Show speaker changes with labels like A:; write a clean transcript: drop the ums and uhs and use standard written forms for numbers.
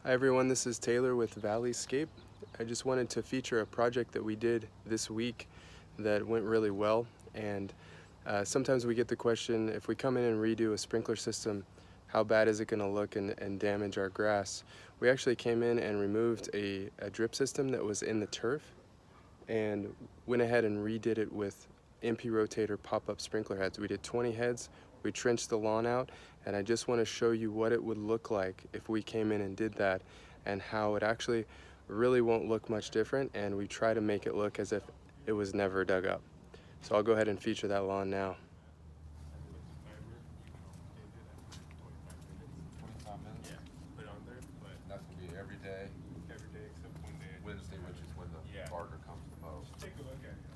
A: Hi everyone, this is Taylor with Valleyscape. I just wanted to feature a project that we did this week that went really well, and sometimes we get the question, if we come in and redo a sprinkler system, how bad is it going to look and damage our grass? We actually came in and removed a drip system that was in the turf and went ahead and redid it with MP rotator pop-up sprinkler heads. We did 20 heads, we trenched the lawn out, and I just want to show you what it would look like if we came in and did that, and how it actually really won't look much different, and we try to make it look as if it was never dug up. So I'll go ahead and feature that lawn now.
B: 25 minutes?
C: Yeah, put it on there, but
B: That's gonna be every day,
C: every day except one day.
B: Wednesday, which is when the
C: Yeah.
B: gardener comes the most.
C: Take a look at it.